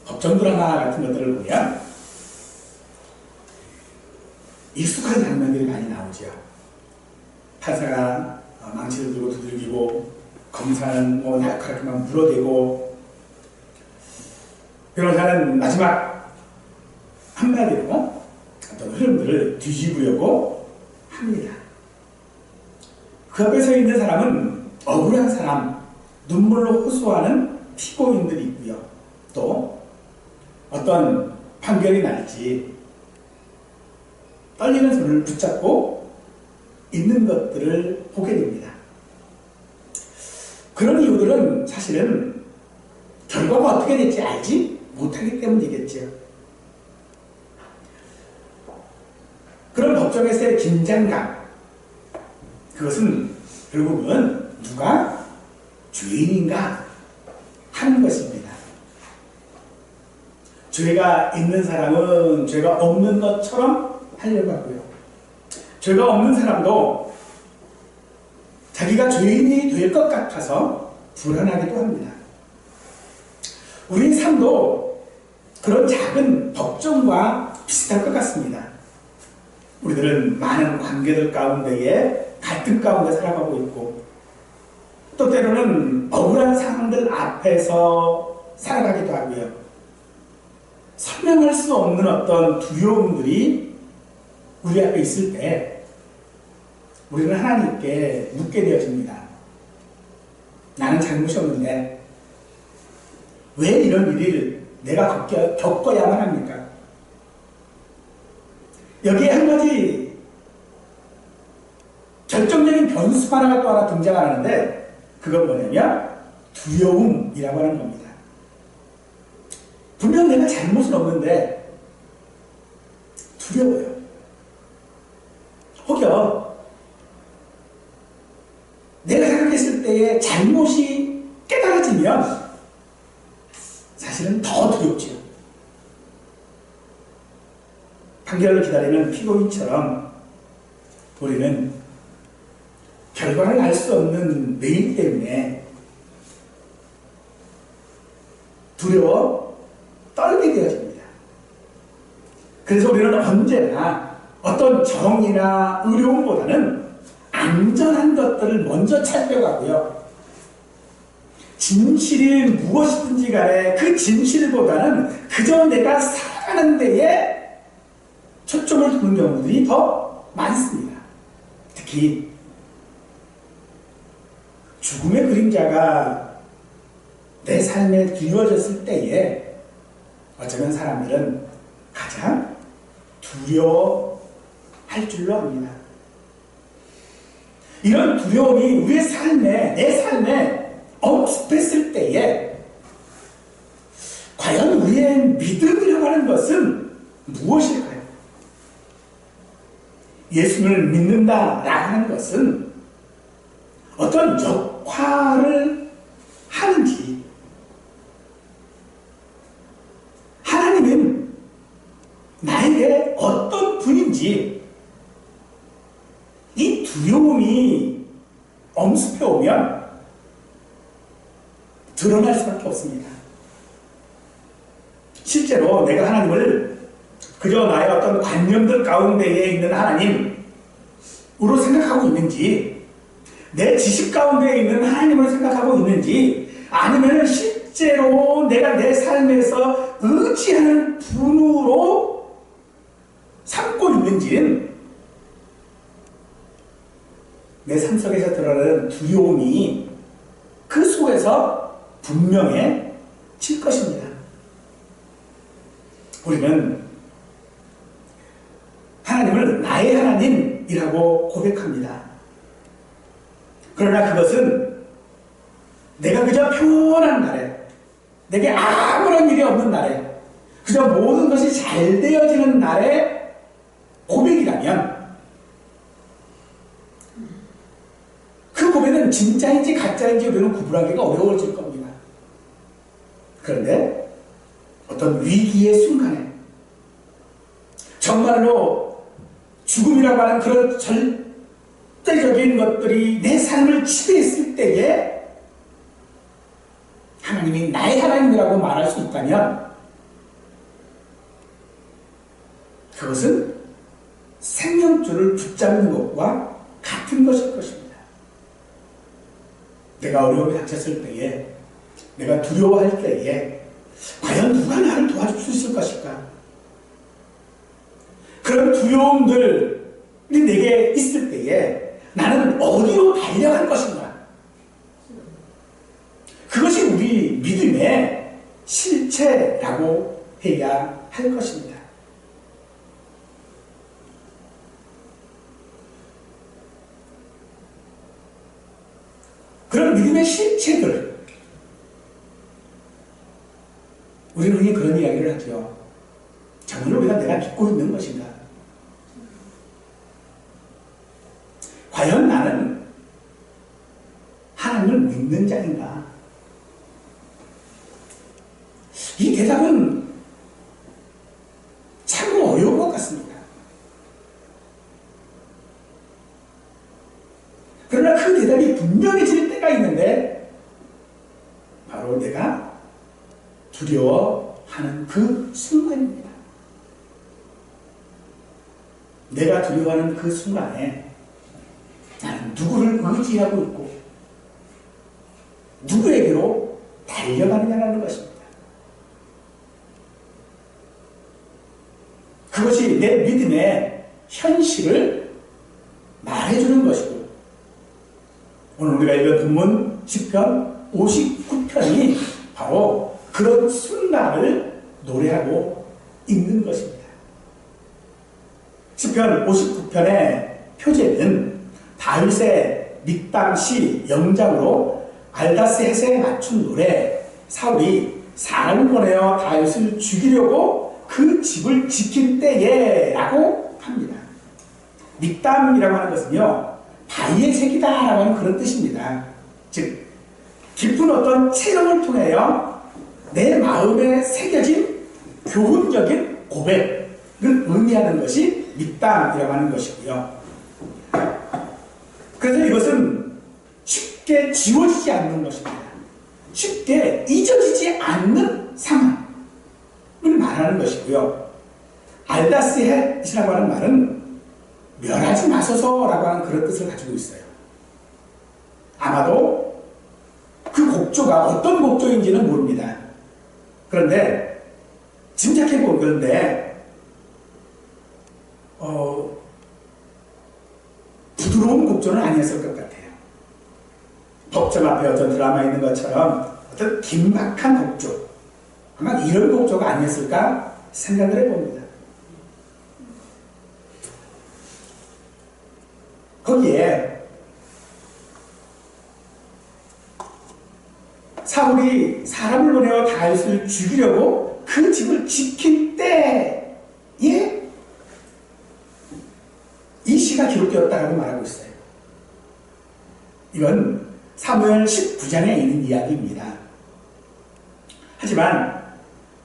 법정 드라마 같은 것들을 보면 익숙한 장면들이 많이 나오죠. 판사가 망치를 들고 두들기고, 검사는 뭐 날카롭게만 물어대고, 변호사는 마지막 한마디로 어떤 흐름들을 뒤집으려고 합니다. 그 앞에 서 있는 사람은 억울한 사람, 눈물로 호소하는 피고인들이 있고요. 또 어떤 판결이 날지 떨리는 손을 붙잡고 있는 것들을 보게 됩니다. 그런 이유들은 사실은 결과가 어떻게 될지 알지 못하기 때문이겠죠. 그런 법정에서의 긴장감, 그것은 결국은 누가 죄인인가 하는 것입니다. 죄가 있는 사람은 죄가 없는 것처럼 하려고 하고요. 죄가 없는 사람도 자기가 죄인이 될 것 같아서 불안하기도 합니다. 우리 삶도 그런 작은 법정과 비슷할 것 같습니다. 우리들은 많은 관계들 가운데에 갈등 가운데 살아가고 있고, 또 때로는 억울한 상황들 앞에서 살아가기도 하고요. 설명할 수 없는 어떤 두려움들이 우리 앞에 있을 때 우리는 하나님께 묻게 되어집니다. 나는 잘못이 없는데 왜 이런 일을 내가 겪어야만 합니까? 여기에 한 가지 결정적인 변수 하나가 또 하나 등장하는데, 그건 뭐냐면 두려움이라고 하는 겁니다. 분명 내가 잘못은 없는데 두려워요. 혹여 내가 생각했을 때의 잘못이 깨달아지면 사실은 더 두렵죠. 판결을 기다리는 피고인처럼 우리는 결과를 알 수 없는 내일 때문에 두려워 떨게 되어집니다. 그래서 우리는 언제나 어떤 정의나 의료움보다는 안전한 것들을 먼저 찾려가고요. 진실이 무엇이든지 간에 그 진실보다는 그저 내가 살아가는 데에 초점을 두는 경우들이 더 많습니다. 특히 죽음의 그림자가 내 삶에 드리워졌을 때에 어쩌면 사람들은 가장 두려워할 줄로 압니다. 이런 두려움이 우리의 삶에, 내 삶에 엄습했을 때에 과연 우리의 믿음이라고 하는 것은 무엇일까요? 예수님을 믿는다라고 하는 것은 어떤 역할을 하는지, 하나님은 나에게 어떤 분인지 이 두려움이 엄습해 오면 드러날 수밖에 없습니다. 실제로 내가 하나님을 그저 나의 어떤 관념들 가운데에 있는 하나님으로 생각하고 있는지, 내 지식 가운데에 있는 하나님으로 생각하고 있는지, 아니면 실제로 내가 내 삶에서 의지하는 분으로 삼고 있는지는 내 삶 속에서 드러나는 두려움이 그 속에서 분명해질 것입니다. 우리는 하나님을 나의 하나님이라고 고백합니다. 그러나 그것은 내가 그저 평온한 날에, 내게 아무런 일이 없는 날에, 그저 모든 것이 잘 되어지는 날에 고백이라면 그 고백은 진짜인지 가짜인지 우리는 구분하기가 어려워질 겁니다. 그런데 어떤 위기의 순간에 정말로 죽음이라고 하는 그런 절대적인 것들이 내 삶을 지배했을 때에 하나님이 나의 하나님이라고 말할 수 있다면 그것은 생명줄을 붙잡는 것과 같은 것일 것입니다. 내가 어려움이 닥쳤을 때에, 내가 두려워할 때에 과연 누가 나를 도와줄 수 있을 것일까? 그런 두려움들이 내게 있을 때에 나는 어디로 달려갈 것인가? 그것이 우리 믿음의 실체라고 해야 할 것입니다. 그런 믿음의 실체들, 우리는 흔히 그런 이야기를 하죠. 정말로 내가 믿고 있는 것인가? 과연 나는 하나님을 믿는 자인가? 이 대답은 참 어려운 것 같습니다. 그러나 그 대답이 분명해질 때가 있는데 바로 내가 두려워하는 그 순간입니다. 내가 두려워하는 그 순간에 나는 누구를 의지하고 있고 누구에게로 달려가느냐라는 것입니다. 그것이 내 믿음의 현실을 말해주는 것이고, 오늘 우리가 읽은 본문 시편 59편이 바로 그런 순간을 노래하고 있는 것입니다. 시편 59편의 표제는 다윗의 믹담시 영장으로 알다스헷에 맞춘 노래, 사울이 사람을 보내어 다윗을 죽이려고 그 집을 지킬 때에 라고 합니다. 믹담이라고 하는 것은요, 바위의 색이다 라고 하는 그런 뜻입니다. 즉 깊은 어떤 체험을 통하여 내 마음에 새겨진 교훈적인 고백을 의미하는 것이 믹담이라고 하는 것이고요. 그래서 이것은 쉽게 지워지지 않는 것입니다. 쉽게 잊어지지 않는 상황을 말하는 것이고요. 알다스헷이라고 하는 말은 멸하지 마소서라고 하는 그런 뜻을 가지고 있어요. 아마도 그 곡조가 어떤 곡조인지는 모릅니다. 그런데 짐작해 보건데 부드러운 곡조는 아니었을 것 같아요. 법정 앞에 어떤 드라마에 있는 것처럼 어떤 긴박한 곡조, 아마 이런 곡조가 아니었을까 생각을 해봅니다. 거기에 사울이 사람을 보내어 다윗을 죽이려고 그 집을 지킬 때에 이 시가 기록되었다고 말하고 있어요. 이건 사무엘 19장에 있는 이야기입니다. 하지만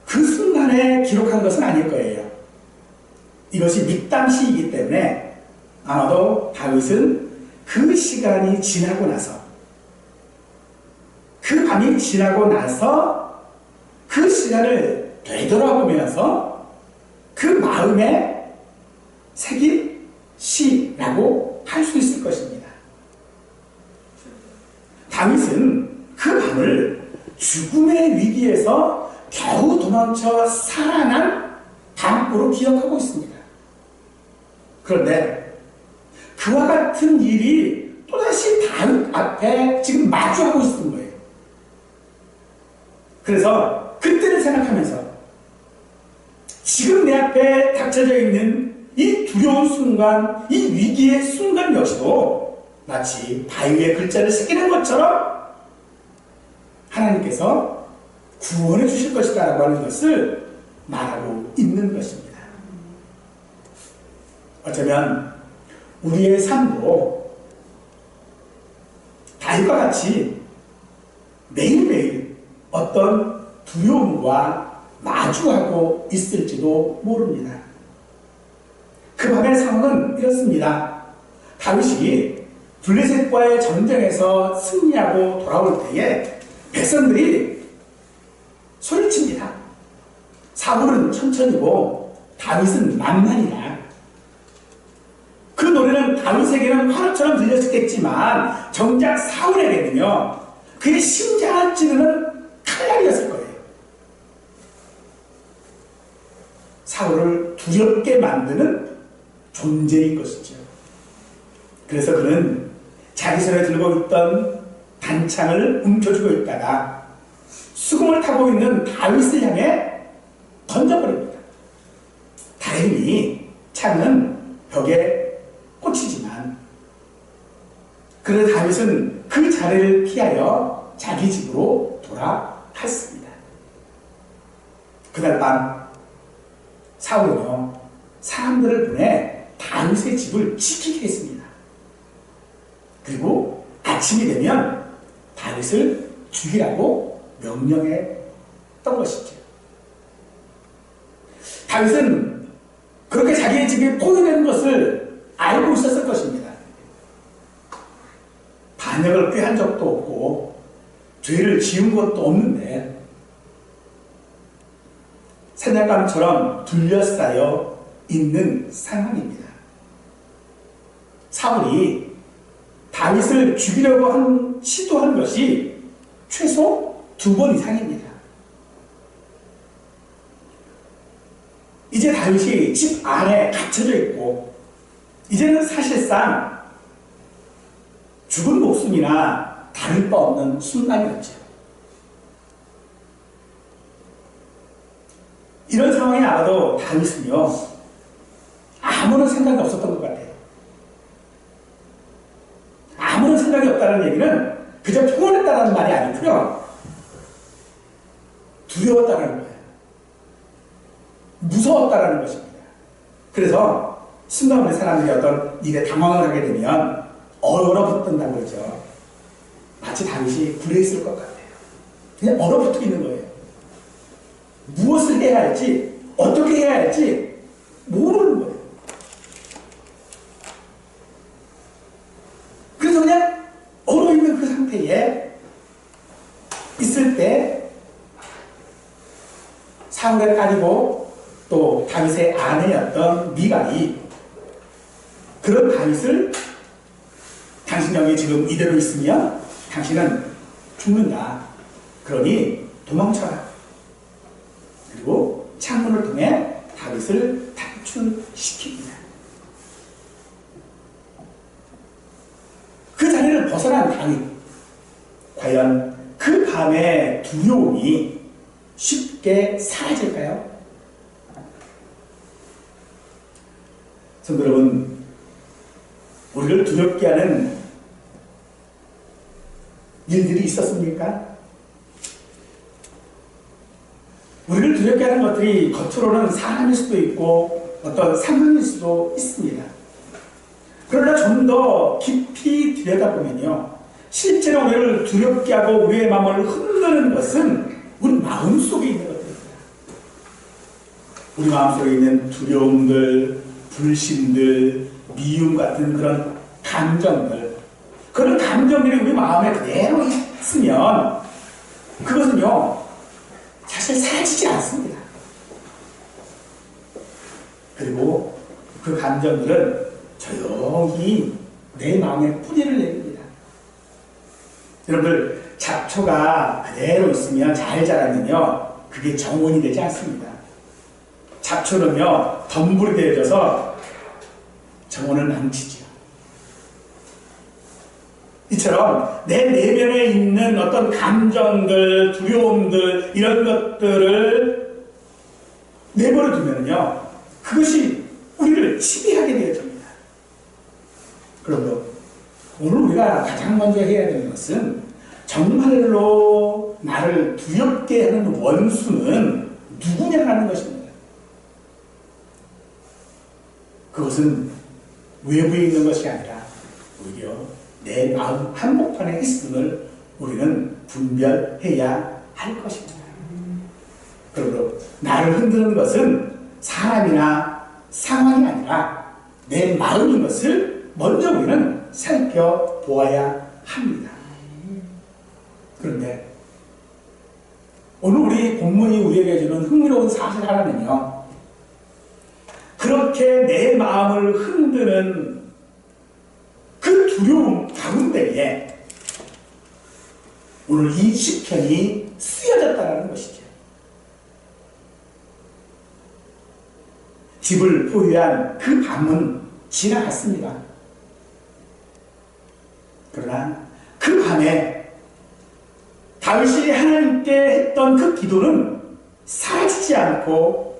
그 순간에 기록한 것은 아닐 거예요. 이것이 믹담시이기 때문에 아마도 다윗은 그 시간이 지나고 나서, 그 밤이 지나고 나서 그 시간을 되돌아보면서 그 마음에 새긴 시라고 할 수 있을 것입니다. 다윗은 그 밤을 죽음의 위기에서 겨우 도망쳐 살아난 밤으로 기억하고 있습니다. 그런데 그와 같은 일이 또다시 다윗 앞에 지금 마주하고 있는 거예요. 그래서 그때를 생각하면서 지금 내 앞에 닥쳐져 있는 이 두려운 순간, 이 위기의 순간 역시도 마치 바위에 글자를 새기는 것처럼 하나님께서 구원해 주실 것이다 라고 하는 것을 말하고 있는 것입니다. 어쩌면 우리의 삶도 다윗과 같이 매일매일 어떤 두려움과 마주하고 있을지도 모릅니다. 그 밤의 상황은 이렇습니다. 다윗이 블레셋과의 전쟁에서 승리하고 돌아올 때에 백성들이 소리칩니다. 사울은 천천히고 다윗은 만만이다. 그 노래는 다윗에게는 화로처럼 들렸겠지만 정작 사울에게는요, 그의 심장을 찌르는 칼날이었을 거예요. 사울을 두렵게 만드는 존재인 것이죠. 그래서 그는 자기 손에 들고 있던 단창을 움켜쥐고 있다가 수금을 타고 있는 다윗을 향해 던져버립니다. 다행히 창은 벽에 꽂히지만 그래도 다윗은 그 자리를 피하여 자기 집으로 돌아갔습니다. 그날 밤 사울은요, 사람들을 보내 다윗의 집을 지키게 했습니다. 그리고 아침이 되면 다윗을 죽이라고 명령했던 것이죠. 다윗은 그렇게 자기의 집이 포위되는 것을 알고 있었을 것입니다. 반역을 꾀한 적도 없고 죄를 지은 것도 없는데 새날감처럼 둘러싸여 있는 상황입니다. 사울이 다윗을 죽이려고 시도한 것이 최소 2번 이상입니다. 이제 다윗이 집 안에 갇혀져 있고 이제는 사실상 죽은 목숨이나 다를 바 없는 순간이었죠. 이런 상황이 나와도 다윗은요, 아무런 생각이 없었던 것 같아요. 아무런 생각이 없다는 얘기는 그저 평온했다는 말이 아니고요, 두려웠다는 거예요. 무서웠다는 것입니다. 그래서 순간 우리 사람들이 어떤 일에 당황을 하게 되면 얼어붙는다고 그러죠. 마치 다윗이 굴에 있을 것 같아요. 그냥 얼어붙어 있는 거예요. 무엇을 해야 할지, 어떻게 해야 할지 모르는 거예요. 그래서 그냥 얼어있는 그 상태에 있을 때 사울의 딸이고 또 다윗의 아내였던 미갈이 그런 다윗을 당신 여기 지금 이대로 있으면 당신은 죽는다. 그러니 도망쳐라. 그리고 창문을 통해 다윗을 탈출시킵니다. 그 자리를 벗어난 다윗, 과연 그 밤의 두려움이 쉽게 사라질까요? 성도 여러분, 우리를 두렵게 하는 일들이 있었습니까? 우리를 두렵게 하는 것들이 겉으로는 사람일 수도 있고 어떤 상황일 수도 있습니다. 그러나 좀 더 깊이 들여다보면요, 실제로 우리를 두렵게 하고 우리의 마음을 흔드는 것은 우리 마음 속에 있는 것들입니다. 우리 마음 속에 있는 두려움들, 불신들, 미움 같은 그런 감정들, 그런 감정들이 우리 마음에 그대로 있으면 그것은요, 사실 사라지지 않습니다. 그리고 그 감정들은 조용히 내 마음에 뿌리를 내립니다. 여러분들, 잡초가 그대로 있으면 잘 자라면요, 그게 정원이 되지 않습니다. 잡초는요, 덤불이 되어져서 정원을 망치죠. 이처럼 내 내면에 있는 어떤 감정들, 두려움들, 이런 것들을 내버려 두면요, 그것이 우리를 지배하게 되어집니다. 그러므로 오늘 우리가 가장 먼저 해야 되는 것은 정말로 나를 두렵게 하는 원수는 누구냐라는 것입니다. 그것은 외부에 있는 것이 아니라 오히려 내 마음 한복판에 있음을 우리는 분별해야 할 것입니다. 그러므로 나를 흔드는 것은 사람이나 상황이 아니라 내 마음인 것을 먼저 우리는 살펴보아야 합니다. 그런데 오늘 우리 본문이 우리에게 주는 흥미로운 사실 하나는요, 그렇게 내 마음을 흔드는 그 두려움 가운데에 오늘 이 시편이 쓰여졌다는 것이죠. 집을 포위한 그 밤은 지나갔습니다. 그러나 그 밤에 다윗이 하나님께 했던 그 기도는 사라지지 않고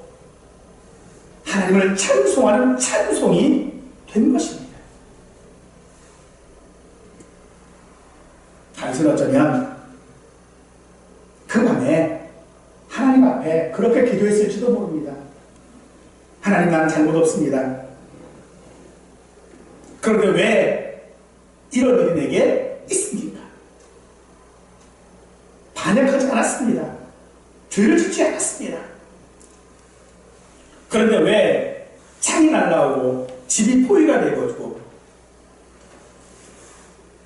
하나님을 찬송하는 찬송이 된 것입니다. 다윗은 어쩌면 그 밤에 하나님 앞에 그렇게 기도했을지도 모릅니다. 하나님, 나는 잘못 없습니다. 그런데 왜 이런 일이 내게 있습니까? 반역하지 않았습니다. 죄를 짓지 않았습니다. 그런데 왜 창이 날라오고 집이 포위가 되고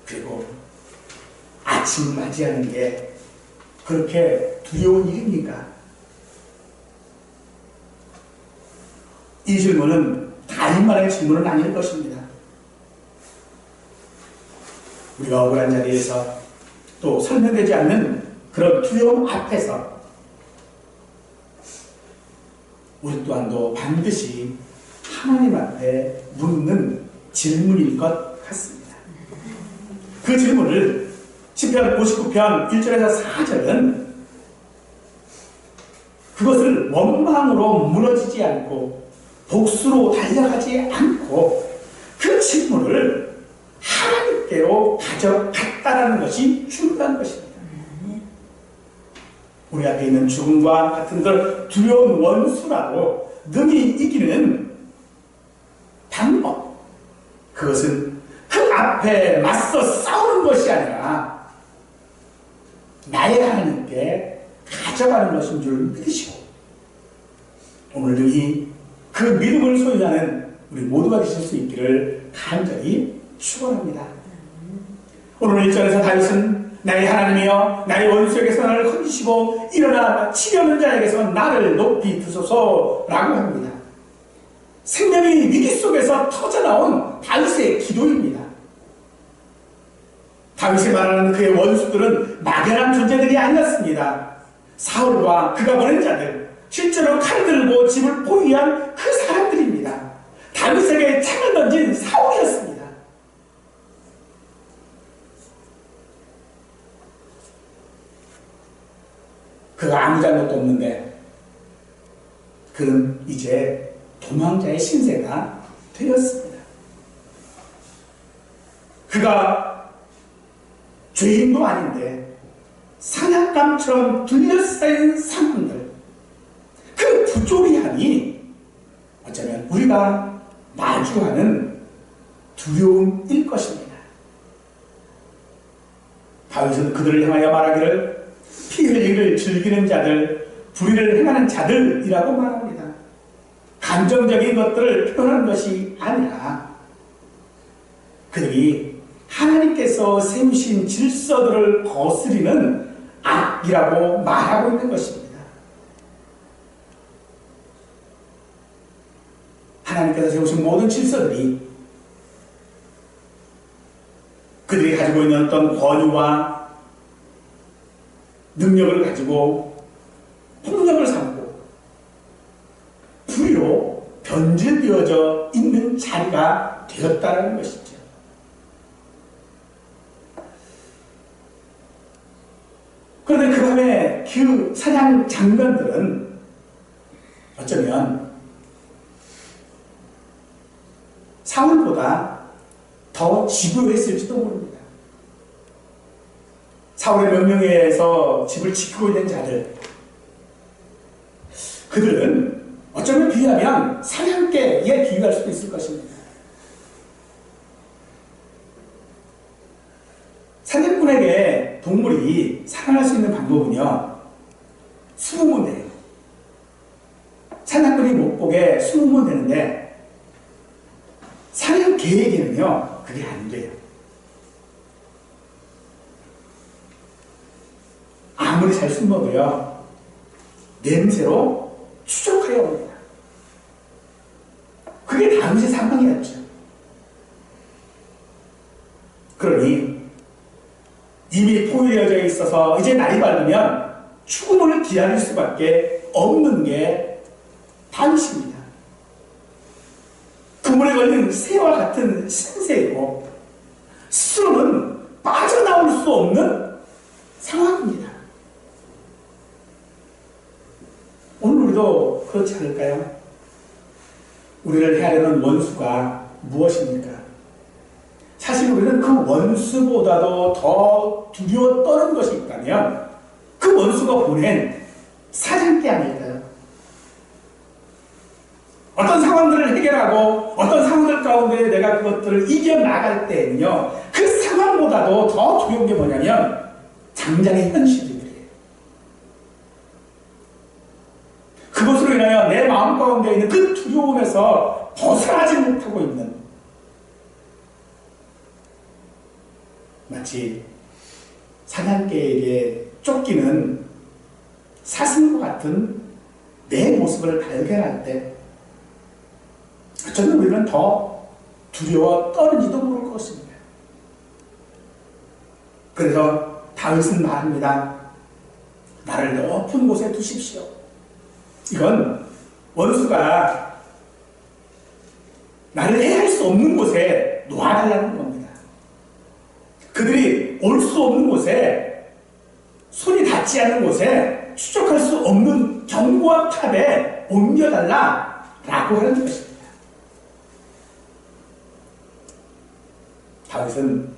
그리고 아침을 맞이하는 게 그렇게 두려운 일입니까? 이 질문은 다윗만의 질문은 아닐 것입니다. 우리가 억울한 자리에서 또 설명되지 않는 그런 두려움 앞에서 우리 또한도 반드시 하나님 앞에 묻는 질문일 것 같습니다. 그 질문을 시편 59편 1절에서 4절은 그것을 원망으로 무너지지 않고 복수로 달려가지 않고 그 질문을 하나님께로 가져갔다라는 것이 중요한 것입니다. 우리 앞에 있는 죽음과 같은 걸 두려운 원수라고 능히 이기는 방법, 그것은 그 앞에 맞서 싸우는 것이 아니라 나의 하나님께 가져가는 것인 줄 믿으시고 오늘 능히 그 믿음을 소유하는 우리 모두가 되실 수 있기를 간절히 축원합니다. 오늘 1절에서 다윗은 나의 하나님이여 나의 원수에게서 나를 건지시고 일어나 치려는 자에게서 나를 높이 두소서라고 합니다. 생명의 위기 속에서 터져나온 다윗의 기도입니다. 다윗이 말하는 그의 원수들은 막연한 존재들이 아니었습니다. 사울과 그가 보낸 자들, 실제로 칼 들고 집을 포위한 그 사람들입니다. 다윗에게 창을 던진 사울이었습니다. 그가 아무 잘못도 없는데 그는 이제 도망자의 신세가 되었습니다. 그가 죄인도 아닌데 사냥감처럼 둘러싸인 사람들, 그 부조리함이 어쩌면 우리가 마주하는 두려움일 것입니다. 다윗은 그들을 향하여 말하기를 피 흘리기를 즐기는 자들, 불의를 행하는 자들이라고 말합니다. 감정적인 것들을 표현하는 것이 아니라 그들이 하나님께서 세우신 질서들을 거스리는 악이라고 말하고 있는 것입니다. 하나님께서 세우신 모든 질서들이 그들이 가지고 있는 어떤 권위와 능력을 가지고 폭력을 삼고 불의로 변질되어져 있는 자리가 되었다는 것이죠. 그런데 그 밤에 그 사냥 장관들은 어쩌면 사울보다 더 집요했을지도 모릅니다. 사울의 명령에 의해서 집을 지키고 있는 자들, 그들은 어쩌면 비하면 사냥개에 비유할 수도 있을 것입니다. 사냥꾼에게 동물이 살아날 수 있는 방법은요, 숨으면 돼요. 사냥꾼이 못 보게 숨으면 되는데 사냥개에게는요 그게 안 돼요. 아무리 잘 숨어도요 냄새로 추적하여 옵니다. 그러니 이미 포위되어져 있어서 이제 날이 밝으면 죽음을 기다릴 수밖에 없는 게 다윗입니다. 그물에 걸린 새와 같은 생새이고 스스로는 빠져나올 수 없는 상황입니다. 오늘 우리도 그렇지 않을까요? 우리를 해하려는 원수가 무엇입니까? 사실 우리는 그 원수보다도 더 두려워 떠는 것이 있다면 그 원수가 보낸 사냥개 아닐까요? 어떤 상황들을 해결하고 어떤 상황들 가운데 내가 그것들을 이겨나갈 때에는요, 그 상황보다도 더 두려운 게 뭐냐면 당장의 현실이에요. 그것으로 인하여 내 마음 가운데 있는 그 두려움에서 벗어나지 못하고 있는, 마치 사냥개에게 쫓기는 사슴과 같은 내 모습을 발견할 때 어쩌면 우리는 더 두려워 떠는지도 모를 것입니다. 그래서 다윗은 말합니다. 나를 높은 곳에 두십시오. 이건 원수가 나를 해할 수 없는 곳에 놓아달라는 겁니다. 그들이 올 수 없는 곳에, 손이 닿지 않는 곳에, 추적할 수 없는 견고한 탑에 옮겨달라라고 하는 것입니다. 다윗은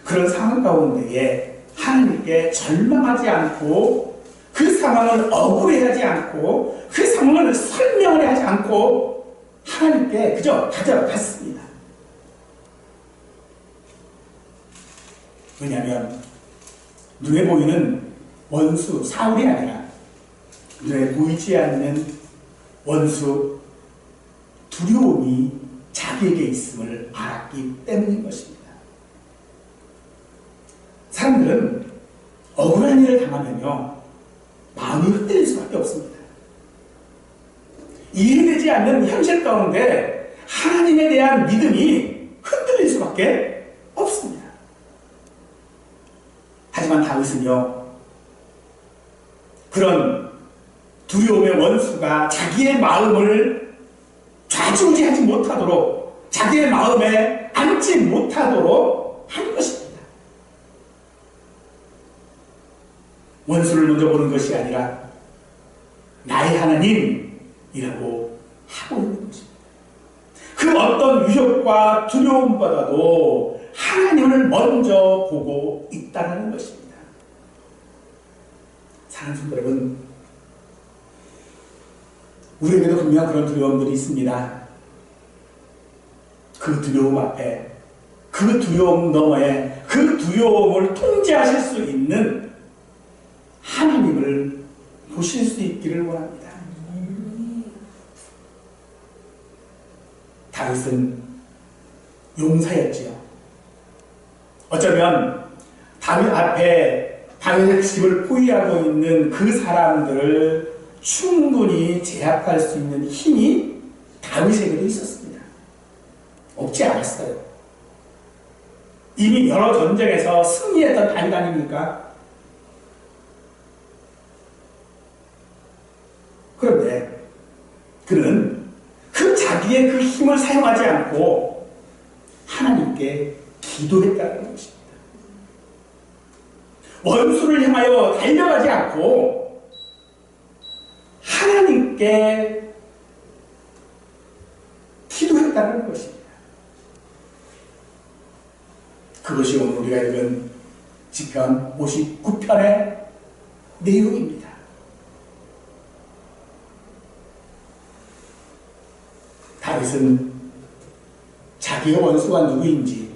그런 상황 가운데에 하나님께 절망하지 않고 그 상황을 억울해하지 않고 그 상황을 설명을 하지 않고 하나님께 그저 가져갔습니다. 왜냐하면 눈에 보이는 원수 사울이 아니라 눈에 보이지 않는 원수 두려움이 자기에게 있음을 알았기 때문인 것입니다. 사람들은 억울한 일을 당하면요, 마음이 흔들릴 수밖에 없습니다. 이해되지 않는 현실 가운데 하나님에 대한 믿음이 흔들릴 수밖에 없습니다. 하지만 다윗은요, 그런 두려움의 원수가 자기의 마음을 좌지우지하지 못하도록, 자기의 마음에 앉지 못하도록 한 것입니다. 원수를 먼저 보는 것이 아니라 나의 하나님이라고 하고 있는 것입니다. 그 어떤 위협과 두려움보다도 하나님을 먼저 보고 있다는 것입니다. 사랑하는 성도 여러분, 우리에게도 분명 그런 두려움들이 있습니다. 그 두려움 앞에, 그 두려움 너머에 그 두려움을 통제하실 수 있는 하나님을 보실 수 있기를 원합니다. 다윗은 용사였지요. 어쩌면 다윗 앞에 다윗의 집을 포위하고 있는 그 사람들을 충분히 제압할 수 있는 힘이 다윗에게도 있었습니다. 없지 않았어요. 이미 여러 전쟁에서 승리했던 다윗 아닙니까? 그런데 그는 그 자기의 그 힘을 사용하지 않고 하나님께 기도했다는 것입니다. 원수를 향하여 달려가지 않고 하나님께 기도했다는 것입니다. 그것이 오늘 우리가 읽은 시편 59편의 내용입니다. 다윗은 자기의 원수가 누구인지,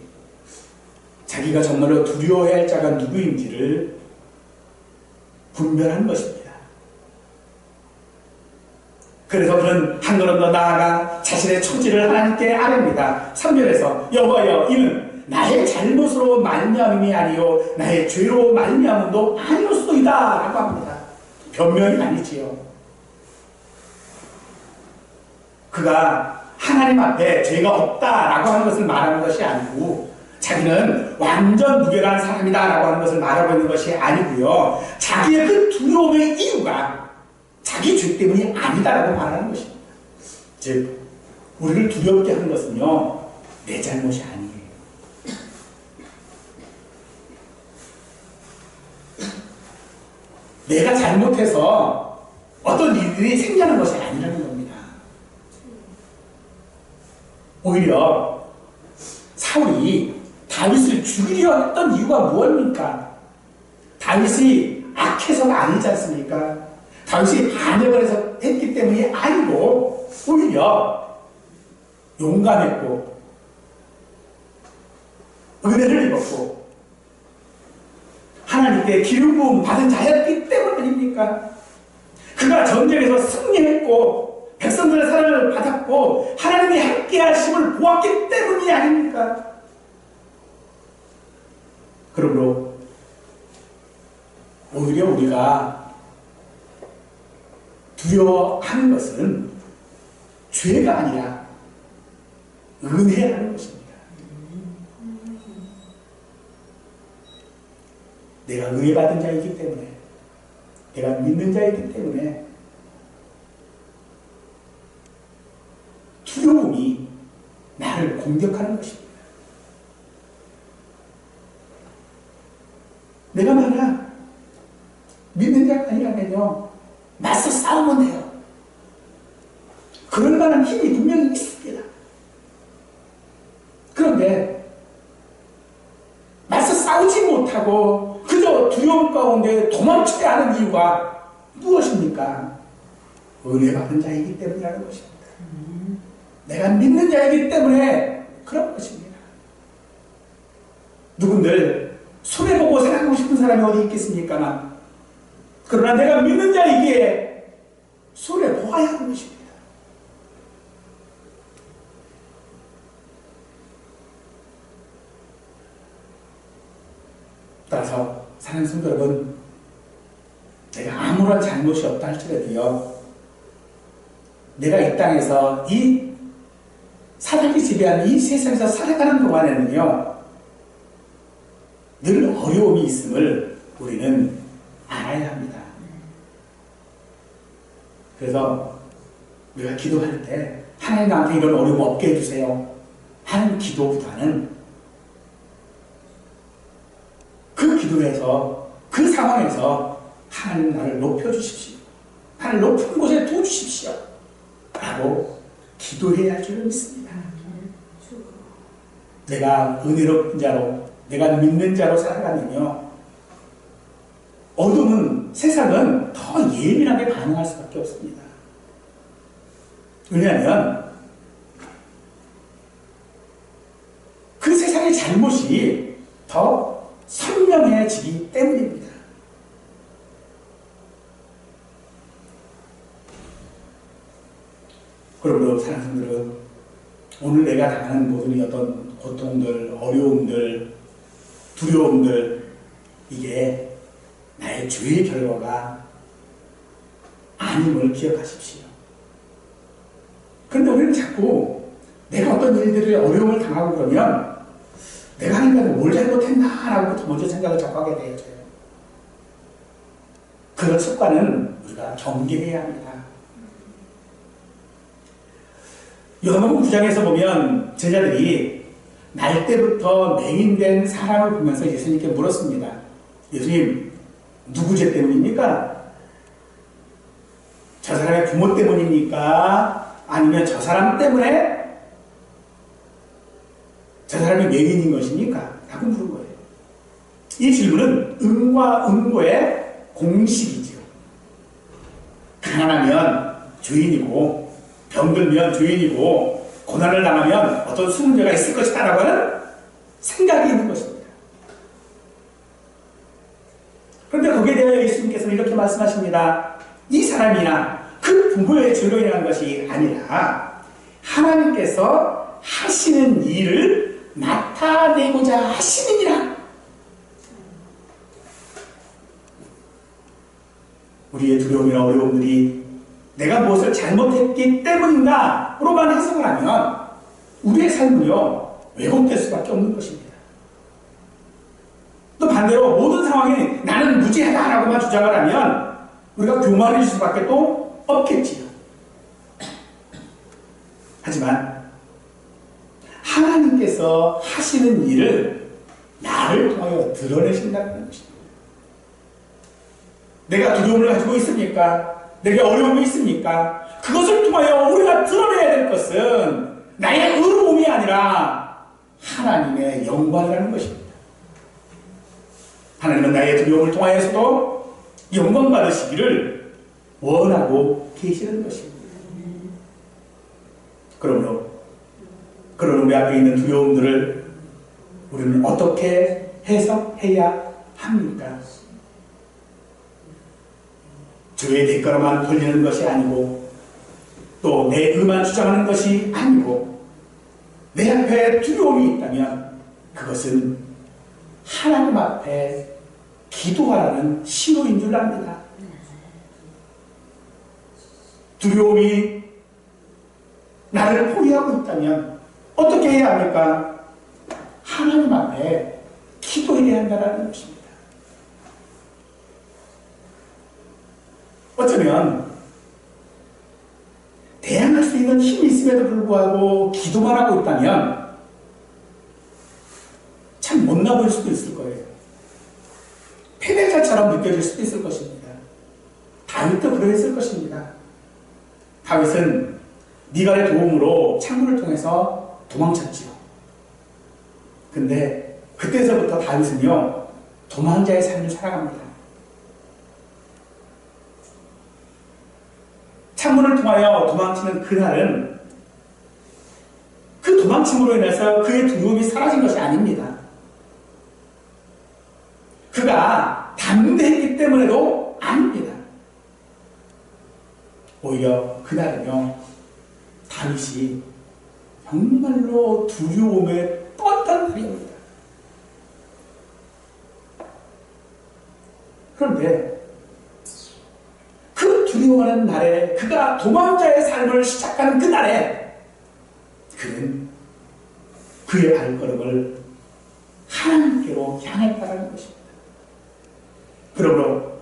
자기가 정말로 두려워해야 할 자가 누구인지를 분별한 것입니다. 그래서 그는 한 걸음 더 나아가 자신의 처지를 하나님께 아뢰입니다. 3절에서 여호와여, 이는 나의 잘못으로 말미암음이 아니요 나의 죄로 말미암음도 아니었소이다 라고 합니다. 변명이 아니지요. 그가 하나님 앞에 죄가 없다라고 하는 것을 말하는 것이 아니고 자기는 완전 무결한 사람이다라고 하는 것을 말하고 있는 것이 아니고요. 자기의 그 두려움의 이유가 자기 죄 때문이 아니다라고 말하는 것입니다. 즉, 우리를 두렵게 하는 것은요, 내 잘못이 아니에요. 내가 잘못해서 어떤 일들이 생겨난 것이 아니라는 겁니다. 오히려 사울이 다윗을 죽이려 했던 이유가 무엇입니까? 다윗이 악해서가 아니지 않습니까? 다윗이 반역을 해서 했기 때문이 아니고 오히려 용감했고 은혜를 입었고 하나님께 기름 부음 받은 자였기 때문 아닙니까? 그가 전쟁에서 승리했고 백성들의 사랑을 받았고 하나님이 함께 하심을 보았기 때문이 아닙니까? 그러므로 오히려 우리가 두려워하는 것은 죄가 아니라 은혜라는 것입니다. 내가 은혜 받은 자이기 때문에, 내가 믿는 자이기 때문에 두려움이 나를 공격하는 것입니다. 내가 만약 믿는 자가 아니라면요, 맞서 싸우면 돼요. 그럴 만한 힘이 분명히 있습니다. 그런데 맞서 싸우지 못하고 그저 두려움 가운데 도망쳐야 하는 이유가 무엇입니까? 은혜 받은 자이기 때문이라는 것입니다. 내가 믿는 자이기 때문에 그런 것입니다. 누군들 손해보고 생각하고 싶은 사람이 어디 있겠습니까? 그러나 내가 믿는 자이기에 손해보아야 하는 것입니다. 따라서 사랑하는 성도 여러분, 내가 아무런 잘못이 없다 할지라도요, 내가 이 땅에서 이 사단이 지배하는 이 세상에서 살아가는 동안에는요, 늘 어려움이 있음을 우리는 알아야 합니다. 그래서 우리가 기도할 때 하나님 나한테 이런 어려움 없게 해주세요 하는 기도보다는 그 기도에서 그 상황에서 하나님 나를 높여주십시오, 나를 높은 곳에 두어주십시오 라고 기도해야 할 줄을 믿습니다. 내가 은혜로운 자로, 내가 믿는 자로 살아가면요, 어둠은, 세상은 더 예민하게 반응할 수밖에 없습니다. 왜냐하면 그 세상의 잘못이 더 선명해지기 때문입니다. 그러므로 사랑하는 분들은 오늘 내가 당하는 모든 어떤 고통들, 어려움들, 두려움들, 이게 나의 죄의 결과가 아님을 기억하십시오. 그런데 우리는 자꾸 내가 어떤 일들을 어려움을 당하고 그러면 내가 하나님한테 뭘 잘못했나라고 먼저 생각을 자꾸 하게 되어져요. 그런 습관은 우리가 경계해야 합니다. 요한복음 9장에서 보면 제자들이 날 때부터 맹인된 사람을 보면서 예수님께 물었습니다. 예수님, 누구 죄 때문입니까? 저 사람의 부모 때문입니까? 아니면 저 사람 때문에 저 사람이 맹인인 것입니까? 라고 물은 거예요. 이 질문은 응과 응고의 공식이죠. 가난하면 죄인이고, 병들면 죄인이고, 고난을 당하면 어떤 수문제가 있을 것이다 라고 하는 생각이 있는 것입니다. 그런데 거기에 대하여 예수님께서는 이렇게 말씀하십니다. 이 사람이나 그 부모의 죄로 인한 것이 아니라 하나님께서 하시는 일을 나타내고자 하시느니라. 우리의 두려움이나 어려움들이 내가 무엇을 잘못했기 때문인가 로만 해석을 하면 우리의 삶은요, 왜곡될 수밖에 없는 것입니다. 반대로 모든 상황이 나는 무죄하다라고만 주장을 하면 우리가 교만해질 수밖에 또 없겠지요. 하지만 하나님께서 하시는 일을 나를 통하여 드러내신다는 것입니다. 내가 두려움을 가지고 있습니까? 내게 어려움이 있습니까? 그것을 통하여 우리가 드러내야 될 것은 나의 의로움이 아니라 하나님의 영광이라는 것입니다. 하나님은 나의 두려움을 통하여서도 영광 받으시기를 원하고 계시는 것입니다. 그러므로 그런 우리 앞에 있는 두려움들을 우리는 어떻게 해석해야 합니까? 주의 대가로만 돌리는 것이 아니고 또 내 의만 주장하는 것이 아니고 내 앞에 두려움이 있다면 그것은 하나님 앞에 기도하라는 신호인 줄 압니다. 두려움이 나를 포위하고 있다면 어떻게 해야 합니까? 하나님 앞에 기도해야 한다는 것입니다. 어쩌면 대항할 수 있는 힘이 있음에도 불구하고 기도만 하고 있다면 참 못나 보일 수도 있을 거예요. 패배자처럼 느껴질 수도 있을 것입니다. 다윗도 그러했을 것입니다. 다윗은 미갈의 도움으로 창문을 통해서 도망쳤지요. 근데 그때서부터 다윗은요 도망자의 삶을 살아갑니다. 창문을 통하여 도망치는 그날은 그 도망침으로 인해서 그의 두려움이 사라진 것이 아닙니다. 그가 담대했기 때문에도 아닙니다. 오히려 그날은요 다윗이 정말로 두려움에 떴던 날입니다. 그런데 그 두려워하는 날에 그가 도망자의 삶을 시작하는 그 날에 그는 그의 발걸음을 하나님께로 향했다는 것입니다. 그러므로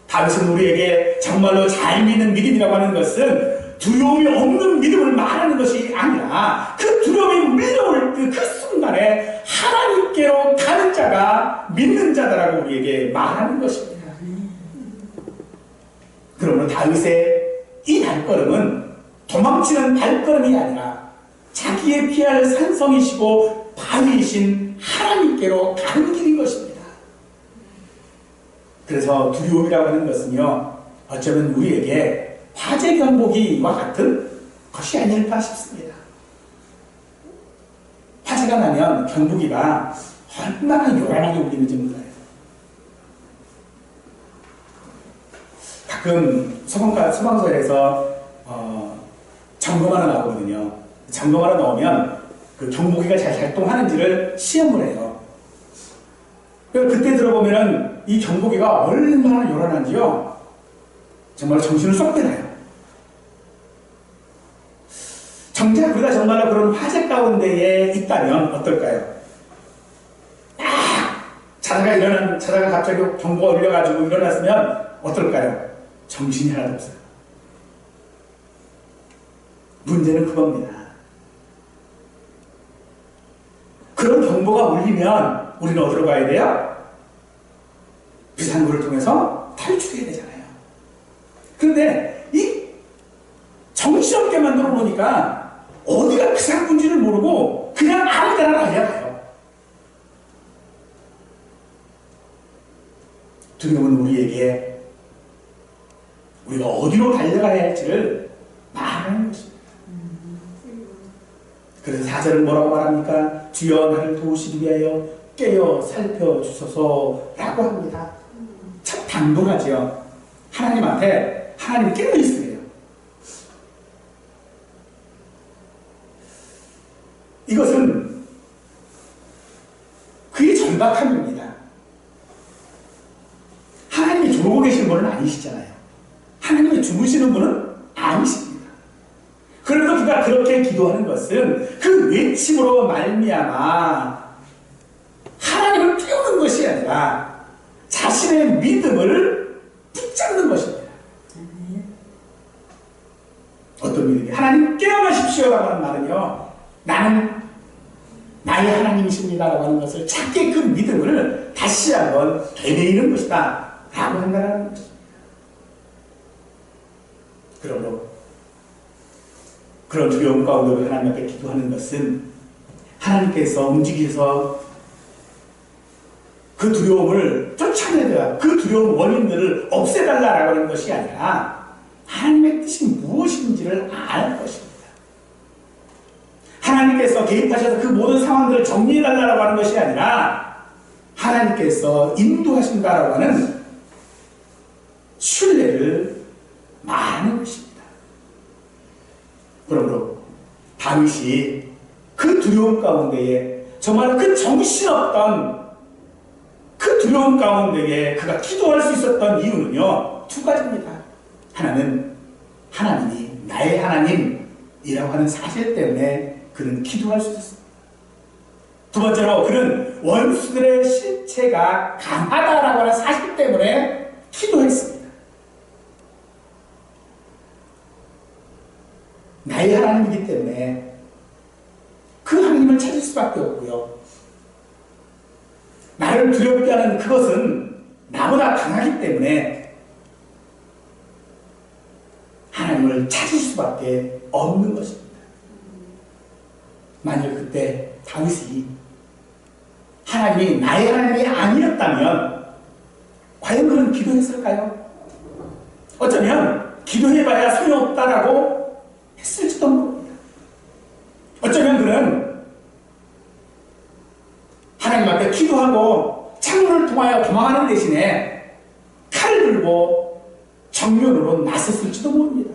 다윗은 우리에게 정말로 잘 믿는 믿음이라고 하는 것은 두려움이 없는 믿음을 말하는 것이 아니라 그 두려움이 밀려올 그 순간에 하나님께로 가는 자가 믿는 자다라고 우리에게 말하는 것입니다. 그러므로 다윗의 이 발걸음은 도망치는 발걸음이 아니라 자기의 피할 산성이시고 바위이신 하나님께로 가는 길인 것입니다. 그래서 두려움이라고 하는 것은요 어쩌면 우리에게 화재 경보기와 같은 것이 아닐까 싶습니다. 화재가 나면 경보기가 얼마나 요란하게 울리는지 몰라요. 가끔 소방서에서 점검하러 나오거든요. 점검하러 나오면 그 경보기가 잘 작동하는지를 시험을 해요. 그때 들어보면은 이 경보기가 얼마나 요란한지요. 정말 정신을 쏙 빼놔요. 정작 우리가 정말로 그런 화재 가운데에 있다면 어떨까요? 자다가 갑자기 경보가 울려가지고 일어났으면 어떨까요? 정신이 하나도 없어요. 문제는 그겁니다. 그런 경보가 울리면 우리는 어디로 가야 돼요? 비상구를 통해서 탈출해야 되잖아요. 그런데 이 정신없게 만들어 놓으니까 어디가 비상구인지를 모르고 그냥 아무 데나 달려가요. 두려움은 우리에게 우리가 어디로 달려가야 할지를 말하는 것입니다. 그래서 4절은 뭐라고 말합니까? 주여 나를 도우시기 위하여 깨어 살펴주소서 라고 합니다. 참 당돌하죠. 하나님 앞에 하나님 깨어 있으래요. 이것은 그의 절박함입니다. 하나님이 졸고 계신 분은 아니시잖아요. 하나님이 주무시는 분은 아니십니다. 그래도 그가 그렇게 기도하는 것은 그 외침으로 말미암아 하나님을 깨우는 것이 아니라 자신의 믿음을 붙잡는 것입니다. 어떤 믿음이? 하나님 깨어나십시오라고 하는 말은요, 나는 나의 하나님이십니다라고 하는 것을 찾게 그 믿음을 다시 한번 되뇌이는 것이다 라고 한다는 것입니다. 그러므로 그런 두려움 가운데 하나님 앞에 기도하는 것은 하나님께서 움직이셔서 그 두려움을 쫓아내야, 그 두려움 원인들을 없애달라고 하는 것이 아니라 하나님의 뜻이 무엇인지를 아는 것입니다. 하나님께서 개입하셔서 그 모든 상황들을 정리해달라고 하는 것이 아니라 하나님께서 인도하신다라고 하는 신뢰를 말하는 것입니다. 그러므로 다윗이 그 두려움 가운데에 정말 그 정신없던 그 두려움 가운데에 그가 기도할 수 있었던 이유는요, 두 가지입니다. 하나는 하나님이 나의 하나님이라고 하는 사실 때문에 그는 기도할 수 있었습니다. 두 번째로 그는 원수들의 실체가 강하다라고 하는 사실 때문에 기도했습니다. 나의 하나님이기 때문에 그 하나님을 찾을 수밖에 없고요. 나를 두렵게 하는 그것은 나보다 강하기 때문에 하나님을 찾을 수밖에 없는 것입니다. 만일 그때 다윗이 하나님이 나의 하나님이 아니었다면 과연 그는 기도했을까요? 어쩌면 기도해봐야 소용없다라고 했을지도 모릅니다. 어쩌면 그는 하나님 앞에 기도하고 창문을 통하여 도망하는 대신에 칼을 들고 정면으로 나섰을지도 모릅니다.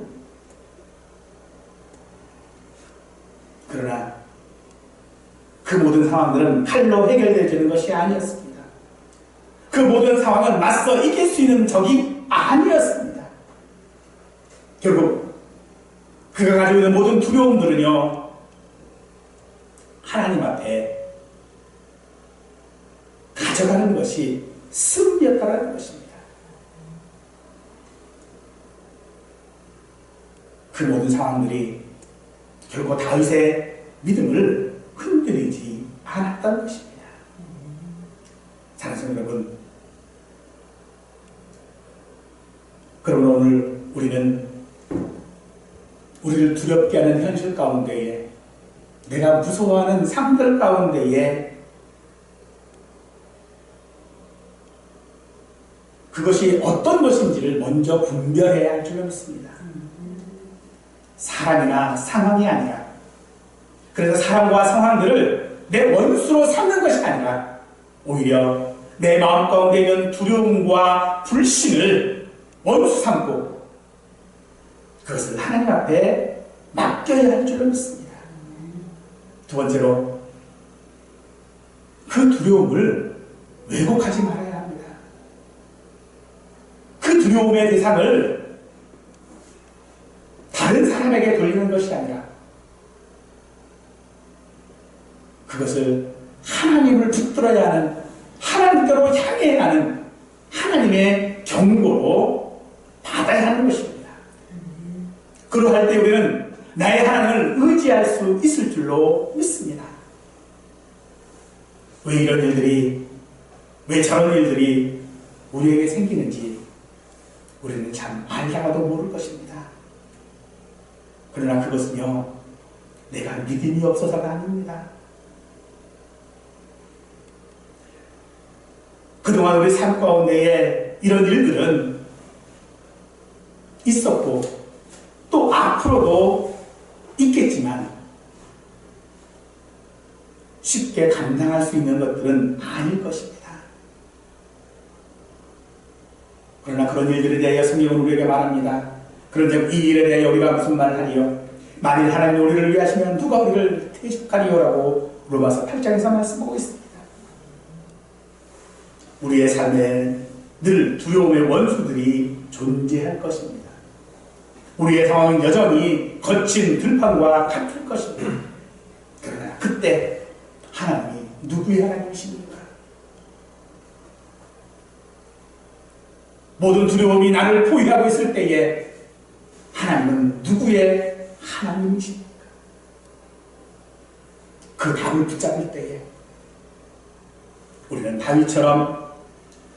그러나 그 모든 상황들은 칼로 해결되어지는 것이 아니었습니다. 그 모든 상황은 맞서 이길 수 있는 적이 아니었습니다. 결국 그가 가지고 있는 모든 두려움들은요, 하나님 앞에 가져가는 것이 승리였다는 것입니다. 그 모든 상황들이 결국 다윗의 믿음을 흔들리지 않았다는 것입니다. 사랑하는 여러분, 그러므로 오늘 우리는 우리를 두렵게 하는 현실 가운데에, 내가 무서워하는 상들 가운데에 그것이 어떤 것인지를 먼저 분별해야 할 줄 믿습니다. 사람이나 상황이 아니라, 그래서 사람과 상황들을 내 원수로 삼는 것이 아니라 오히려 내 마음 가운데 있는 두려움과 불신을 원수 삼고 그것을 하나님 앞에 맡겨야 할 줄 믿습니다. 두 번째로, 그 두려움을 왜곡하지 말아야 합니다. 그 두려움의 대상을 다른 사람에게 돌리는 것이 아니라 그것을 하나님을 붙들어야 하는, 하나님께로 향해 가는 하나님의 경고로 받아야 하는 것입니다. 그러할 때 우리는 나의 하나님을 의지할 수 있을 줄로 믿습니다. 왜 이런 일들이, 왜 저런 일들이 우리에게 생기는지 우리는 참 알다가도 모를 것입니다. 그러나 그것은요, 내가 믿음이 없어서가 아닙니다. 그동안 우리 삶 가운데에 이런 일들은 있었고 또 앞으로도 있겠지만 쉽게 감당할 수 있는 것들은 아닐 것입니다. 그러나 그런 일들에 대하여 성경은 우리에게 말합니다. 그런즉 이 일에 대하여 우리가 무슨 말을 하리요? 만일 하나님이 우리를 위하시면 누가 우리를 대적하리요라고 로마서 8장에서 말씀하고 있습니다. 우리의 삶에 늘 두려움의 원수들이 존재할 것입니다. 우리의 상황은 여전히 거친 들판과 같을 것입니다. 그러나 그때 하나님이 누구의 하나님이십니까? 모든 두려움이 나를 포위하고 있을 때에 하나님은 누구의 하나님이십니까? 그 답을 붙잡을 때에 우리는 다윗처럼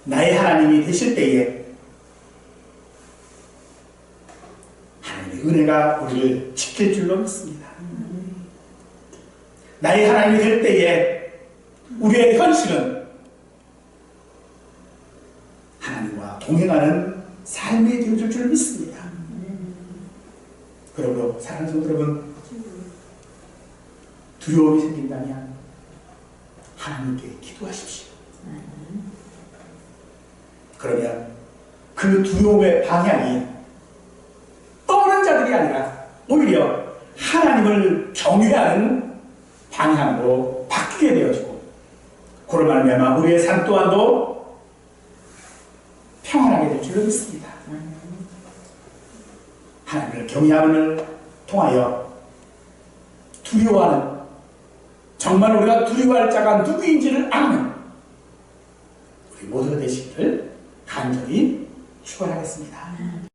나의 하나님이 되실 때에 하나님의 은혜가 우리를 지킬 줄로 믿습니다. 나의 하나님이 될 때에 우리의 현실은 하나님과 동행하는 삶이 되어줄 줄 믿습니다. 그러므로 사랑하는 성도 여러분, 두려움이 생긴다면 하나님께 기도하십시오. 그러면 그 두려움의 방향이 떠오른 자들이 아니라 오히려 하나님을 경외하는 방향으로 바뀌게 되어지고, 그로 말미암아 우리의 삶 또한도 평안하게 될 줄로 믿습니다. 하나님을 경외함을 통하여 두려워하는, 정말 우리가 두려워할 자가 누구인지를 아는 우리 모두가 되시기를 간절히 축원하겠습니다.